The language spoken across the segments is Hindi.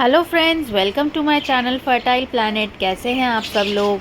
Hello friends, welcome to my channel fertile planet. कैसे हैं आप सब लोग।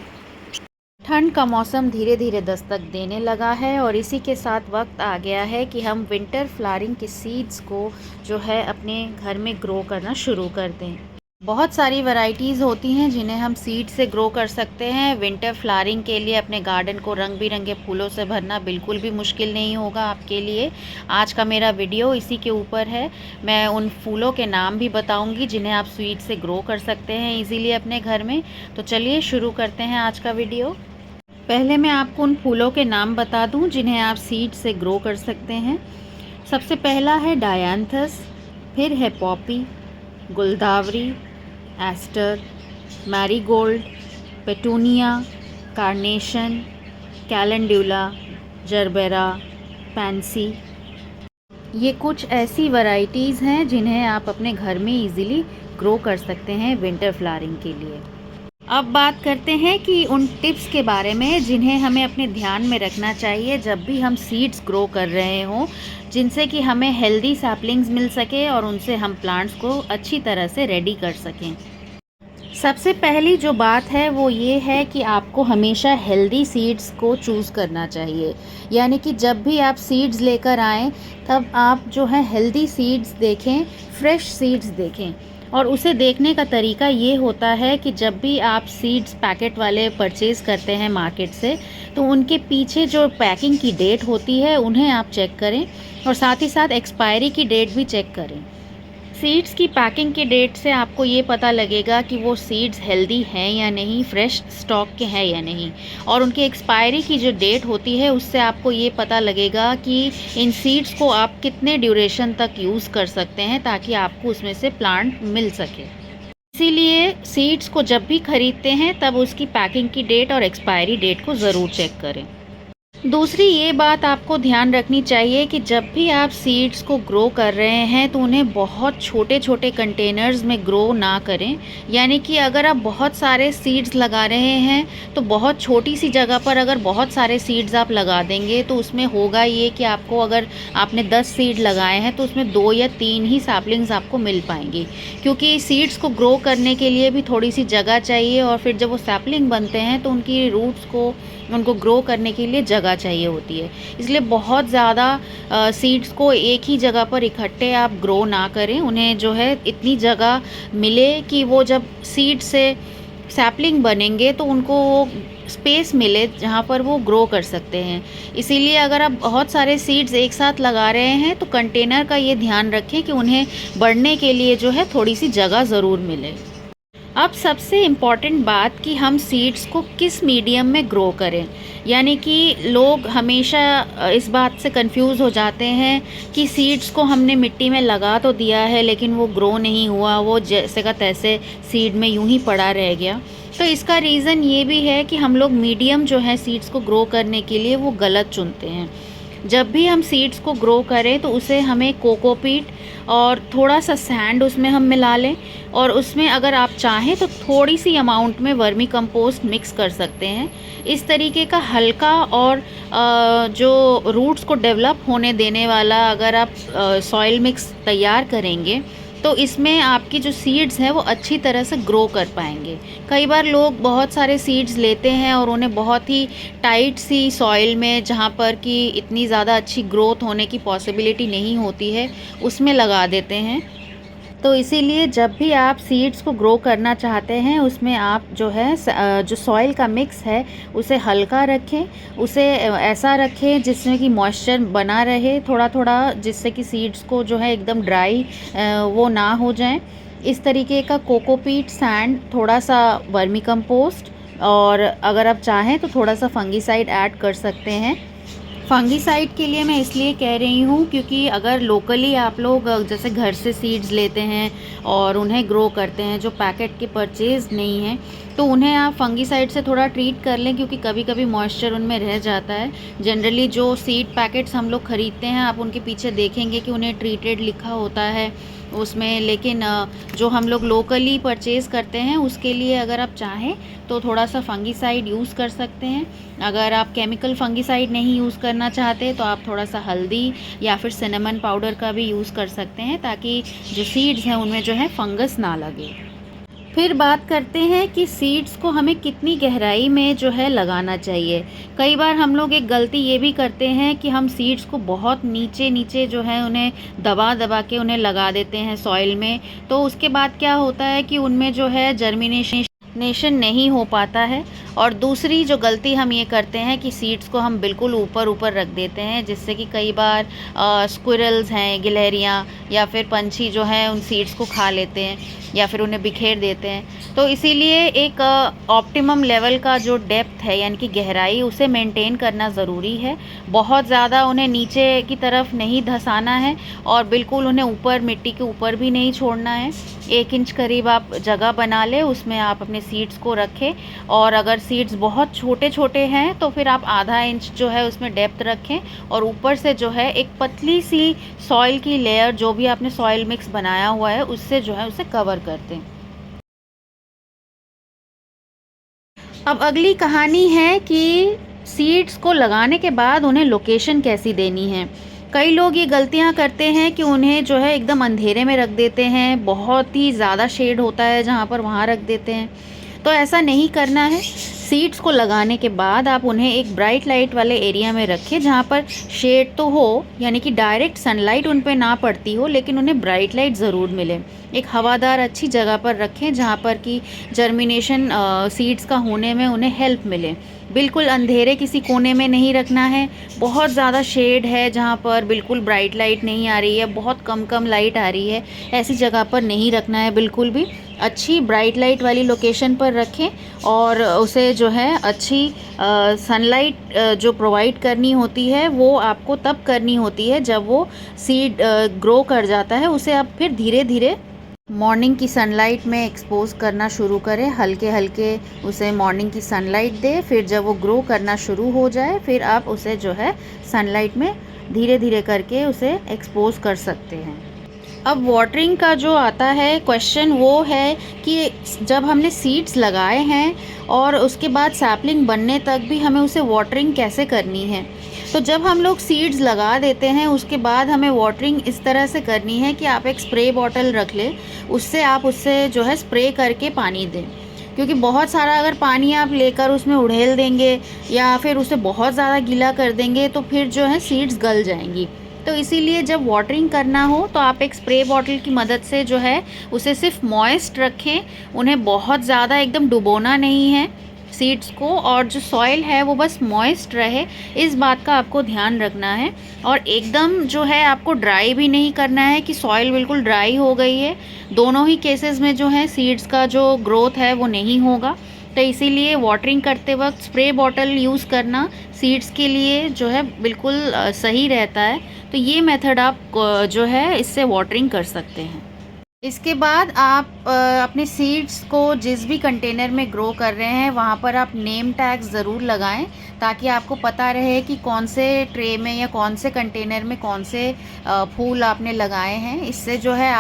ठंड का मौसम धीरे धीरे दस्तक देने लगा है और इसी के साथ वक्त आ गया है कि हम विंटर फ्लावरिंग के सीड्स को जो है अपने घर में ग्रो करना शुरू कर दें। बहुत सारी वैरायटीज़ होती हैं जिन्हें हम सीड से ग्रो कर सकते हैं। विंटर फ्लावरिंग के लिए अपने गार्डन को रंग बिरंगे फूलों से भरना बिल्कुल भी मुश्किल नहीं होगा आपके लिए। आज का मेरा वीडियो इसी के ऊपर है। मैं उन फूलों के नाम भी बताऊंगी जिन्हें आप सीड से ग्रो कर सकते हैं इजीली अपने घर में। तो चलिए शुरू करते हैं आज का वीडियो। पहले मैं आपको उन फूलों के नाम बता दूं जिन्हें आप सीड से ग्रो कर सकते हैं। सबसे पहला है डायांथस, फिर है पॉपी, गुलदावरी, aster, marigold, petunia, carnation, calendula, gerbera, pansy. ये कुछ ऐसी वैरायटीज़ हैं जिन्हें आप अपने घर में इजीली ग्रो कर सकते हैं विंटर फ्लावरिंग के लिए। अब बात करते हैं कि उन टिप्स के बारे में जिन्हें हमें अपने ध्यान में रखना चाहिए जब भी हम सीड्स ग्रो कर रहे हों, जिनसे कि हमें हेल्दी सैपलिंग्स मिल सके और उनसे हम प्लांट्स को अच्छी तरह से रेडी कर सकें। सबसे पहली जो बात है वो ये है कि आपको हमेशा हेल्दी सीड्स को चूज़ करना चाहिए। यानी कि जब भी आप सीड्स लेकर आएँ तब आप जो है हेल्दी सीड्स देखें, फ्रेश सीड्स देखें। और उसे देखने का तरीका ये होता है कि जब भी आप सीड्स पैकेट वाले परचेज़ करते हैं मार्केट से, तो उनके पीछे जो पैकिंग की डेट होती है उन्हें आप चेक करें और साथ ही साथ एक्सपायरी की डेट भी चेक करें। सीड्स की पैकिंग की डेट से आपको ये पता लगेगा कि वो सीड्स हेल्दी हैं या नहीं, फ्रेश स्टॉक के हैं या नहीं। और उनकी एक्सपायरी की जो डेट होती है उससे आपको ये पता लगेगा कि इन सीड्स को आप कितने ड्यूरेशन तक यूज़ कर सकते हैं ताकि आपको उसमें से प्लांट मिल सके। इसीलिए सीड्स को जब भी खरीदते हैं तब उसकी पैकिंग की डेट और एक्सपायरी डेट को ज़रूर चेक करें। दूसरी ये बात आपको ध्यान रखनी चाहिए कि जब भी आप सीड्स को ग्रो कर रहे हैं तो उन्हें बहुत छोटे छोटे कंटेनर्स में ग्रो ना करें। यानी कि अगर आप बहुत सारे सीड्स लगा रहे हैं तो बहुत छोटी सी जगह पर अगर बहुत सारे सीड्स आप लगा देंगे तो उसमें होगा ये कि आपको, अगर आपने 10 सीड लगाए हैं तो उसमें 2 या 3 ही सैपलिंग्स आपको मिल पाएंगी, क्योंकि सीड्स को ग्रो करने के लिए भी थोड़ी सी जगह चाहिए और फिर जब वो सैपलिंग बनते हैं तो उनकी रूट्स को, उनको ग्रो करने के लिए जगह चाहिए होती है। इसलिए बहुत ज़्यादा सीड्स को एक ही जगह पर इकट्ठे आप ग्रो ना करें। उन्हें जो है इतनी जगह मिले कि वो जब सीड से सैपलिंग बनेंगे तो उनको वो स्पेस मिले जहाँ पर वो ग्रो कर सकते हैं। इसीलिए अगर आप बहुत सारे सीड्स एक साथ लगा रहे हैं तो कंटेनर का ये ध्यान रखें कि उन्हें बढ़ने के लिए जो है थोड़ी सी जगह ज़रूर मिले। अब सबसे इम्पॉर्टेंट बात कि हम सीड्स को किस मीडियम में ग्रो करें। यानी कि लोग हमेशा इस बात से कंफ्यूज हो जाते हैं कि सीड्स को हमने मिट्टी में लगा तो दिया है लेकिन वो ग्रो नहीं हुआ, वो जैसे का तैसे सीड में यूं ही पड़ा रह गया। तो इसका रीज़न ये भी है कि हम लोग मीडियम जो है सीड्स को ग्रो करने के लिए वो गलत चुनते हैं। जब भी हम सीड्स को ग्रो करें तो उसे हमें कोकोपीट और थोड़ा सा सैंड उसमें हम मिला लें और उसमें अगर आप चाहें तो थोड़ी सी अमाउंट में वर्मी कंपोस्ट मिक्स कर सकते हैं। इस तरीके का हल्का और जो रूट्स को डेवलप होने देने वाला अगर आप सॉइल मिक्स तैयार करेंगे तो इसमें आपकी जो सीड्स हैं वो अच्छी तरह से ग्रो कर पाएंगे। कई बार लोग बहुत सारे सीड्स लेते हैं और उन्हें बहुत ही टाइट सी सॉइल में, जहाँ पर कि इतनी ज़्यादा अच्छी ग्रोथ होने की पॉसिबिलिटी नहीं होती है, उसमें लगा देते हैं। तो इसीलिए जब भी आप सीड्स को ग्रो करना चाहते हैं उसमें आप जो है जो सॉइल का मिक्स है उसे हल्का रखें, उसे ऐसा रखें जिसमें कि मॉइस्चर बना रहे थोड़ा थोड़ा, जिससे कि सीड्स को जो है एकदम ड्राई वो ना हो जाएं। इस तरीके का कोकोपीट, सैंड, थोड़ा सा वर्मी कंपोस्ट और अगर आप चाहें तो थोड़ा सा फंगीसाइड ऐड कर सकते हैं। फंगीसाइड के लिए मैं इसलिए कह रही हूँ क्योंकि अगर लोकली आप लोग जैसे घर से सीड्स लेते हैं और उन्हें ग्रो करते हैं जो पैकेट के परचेज़ नहीं हैं, तो उन्हें आप फंगीसाइड से थोड़ा ट्रीट कर लें, क्योंकि कभी कभी मॉइस्चर उनमें रह जाता है। जनरली जो सीड पैकेट्स हम लोग ख़रीदते हैं आप उनके पीछे देखेंगे कि उन्हें ट्रीटेड लिखा होता है उसमें, लेकिन जो हम लोग लोकली परचेज़ करते हैं उसके लिए अगर आप चाहें तो थोड़ा सा फंगीसाइड यूज़ कर सकते हैं। अगर आप केमिकल फंगीसाइड नहीं यूज़ करना चाहते तो आप थोड़ा सा हल्दी या फिर सिनेमन पाउडर का भी यूज़ कर सकते हैं, ताकि जो सीड्स हैं उनमें जो है फंगस ना लगे। फिर बात करते हैं कि सीड्स को हमें कितनी गहराई में जो है लगाना चाहिए। कई बार हम लोग एक गलती ये भी करते हैं कि हम सीड्स को बहुत नीचे नीचे जो है उन्हें दबा दबा के उन्हें लगा देते हैं सॉइल में। तो उसके बाद क्या होता है कि उनमें जो है जर्मिनेशन नहीं हो पाता है। और दूसरी जो गलती हम ये करते हैं कि सीड्स को हम बिल्कुल ऊपर ऊपर रख देते हैं, जिससे कि कई बार स्क्विरल्स हैं, गिलहरियाँ या फिर पंछी जो हैं उन सीड्स को खा लेते हैं या फिर उन्हें बिखेर देते हैं। तो इसीलिए एक ऑप्टिमम लेवल का जो डेप्थ है यानी कि गहराई, उसे मेंटेन करना ज़रूरी है। बहुत ज़्यादा उन्हें नीचे की तरफ नहीं धंसाना है और बिल्कुल उन्हें ऊपर मिट्टी के ऊपर भी नहीं छोड़ना है। 1 इंच करीब आप जगह बना लें, उसमें आप अपने सीड्स को रखें। और अगर सीड्स बहुत छोटे छोटे हैं तो फिर आप आधा इंच जो है उसमें डेप्थ रखें और ऊपर से जो है एक पतली सी सॉइल की लेयर, जो भी आपने सॉइल मिक्स बनाया हुआ है, उससे जो है उसे कवर कर दें। अब अगली कहानी है कि सीड्स को लगाने के बाद उन्हें लोकेशन कैसी देनी है। कई लोग ये गलतियां करते हैं कि उन्हें जो है एकदम अंधेरे में रख देते हैं, बहुत ही ज़्यादा शेड होता है जहाँ पर वहाँ रख देते हैं। तो ऐसा नहीं करना है। सीड्स को लगाने के बाद आप उन्हें एक ब्राइट लाइट वाले एरिया में रखें जहाँ पर शेड तो हो, यानी कि डायरेक्ट सनलाइट उन पे ना पड़ती हो, लेकिन उन्हें ब्राइट लाइट ज़रूर मिले। एक हवादार अच्छी जगह पर रखें जहाँ पर कि जर्मिनेशन सीड्स का होने में उन्हें हेल्प मिले। बिल्कुल अंधेरे किसी कोने में नहीं रखना है। बहुत ज़्यादा शेड है जहाँ पर बिल्कुल ब्राइट लाइट नहीं आ रही है, बहुत कम कम लाइट आ रही है, ऐसी जगह पर नहीं रखना है बिल्कुल भी। अच्छी ब्राइट लाइट वाली लोकेशन पर रखें और उसे जो है अच्छी सनलाइट जो प्रोवाइड करनी होती है वो आपको तब करनी होती है जब वो सीड ग्रो कर जाता है। उसे आप फिर धीरे धीरे मॉर्निंग की सनलाइट में एक्सपोज करना शुरू करें, हल्के हल्के उसे मॉर्निंग की सनलाइट दें। फिर जब वो ग्रो करना शुरू हो जाए फिर आप उसे जो है सनलाइट में धीरे धीरे करके उसे एक्सपोज कर सकते हैं। अब वाटरिंग का जो आता है क्वेश्चन, वो है कि जब हमने सीड्स लगाए हैं और उसके बाद सैपलिंग बनने तक भी हमें उसे वाटरिंग कैसे करनी है। तो जब हम लोग सीड्स लगा देते हैं उसके बाद हमें वाटरिंग इस तरह से करनी है कि आप एक स्प्रे बॉटल रख लें, उससे जो है स्प्रे करके पानी दें। क्योंकि बहुत सारा अगर पानी आप लेकर उसमें उड़ेल देंगे या फिर उसे बहुत ज़्यादा गीला कर देंगे तो फिर जो है सीड्स गल जाएंगी। तो इसीलिए जब वाटरिंग करना हो तो आप एक स्प्रे बॉटल की मदद से जो है उसे सिर्फ मॉइस्ट रखें, उन्हें बहुत ज़्यादा एकदम डुबोना नहीं है सीड्स को, और जो सॉइल है वो बस मॉइस्ट रहे, इस बात का आपको ध्यान रखना है। और एकदम जो है आपको ड्राई भी नहीं करना है कि सॉइल बिल्कुल ड्राई हो गई है। दोनों ही केसेस में जो है सीड्स का जो ग्रोथ है वो नहीं होगा। तो इसीलिए वाटरिंग करते वक्त स्प्रे बॉटल यूज़ करना सीड्स के लिए जो है बिल्कुल सही रहता है। तो ये मेथड आप जो है इससे वाटरिंग कर सकते हैं। इसके बाद आप अपने सीड्स को जिस भी कंटेनर में ग्रो कर रहे हैं वहाँ पर आप नेम टैग्स ज़रूर लगाएं, ताकि आपको पता रहे कि कौन से ट्रे में या कौन से कंटेनर में कौन से फूल आपने लगाए हैं। इससे जो है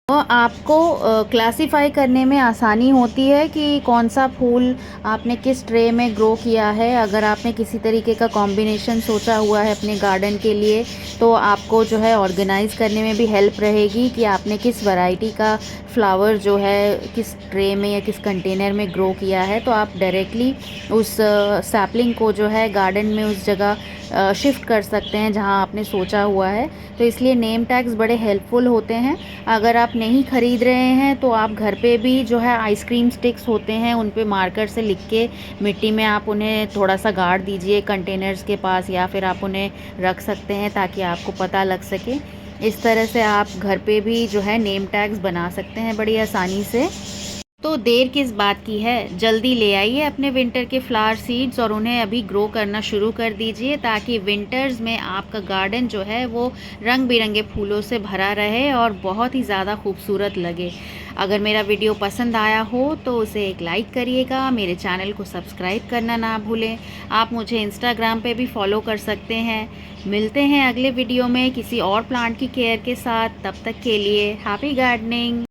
आपको क्लासिफाई करने में आसानी होती है कि कौन सा फूल आपने किस ट्रे में ग्रो किया है। अगर आपने किसी तरीके का कॉम्बिनेशन सोचा हुआ है अपने गार्डन के लिए तो आपको जो है ऑर्गेनाइज़ करने में भी हेल्प रहेगी कि आपने किस वैरायटी का फ्लावर जो है किस ट्रे में या किस कंटेनर में ग्रो किया है। तो आप डायरेक्टली उस सैपलिंग को जो है गार्डन में उस जगह शिफ्ट कर सकते हैं जहां आपने सोचा हुआ है। तो इसलिए नेम टैग्स बड़े हेल्पफुल होते हैं। अगर आप नहीं ख़रीद रहे हैं तो आप घर पे भी जो है आइसक्रीम स्टिक्स होते हैं उन पे मार्कर से लिख के मिट्टी में आप उन्हें थोड़ा सा गाड़ दीजिए कंटेनर्स के पास, या फिर आप उन्हें रख सकते हैं ताकि आपको पता लग सके। इस तरह से आप घर पे भी जो है नेम टैग्स बना सकते हैं बड़ी आसानी से। तो देर किस बात की है, जल्दी ले आइए अपने विंटर के फ्लावर सीड्स और उन्हें अभी ग्रो करना शुरू कर दीजिए, ताकि विंटर्स में आपका गार्डन जो है वो रंग बिरंगे फूलों से भरा रहे और बहुत ही ज़्यादा खूबसूरत लगे। अगर मेरा वीडियो पसंद आया हो तो उसे एक लाइक करिएगा, मेरे चैनल को सब्सक्राइब करना ना भूलें। आप मुझे इंस्टाग्राम पे भी फॉलो कर सकते हैं। मिलते हैं अगले वीडियो में किसी और प्लांट की केयर के साथ। तब तक के लिए हैप्पी गार्डनिंग।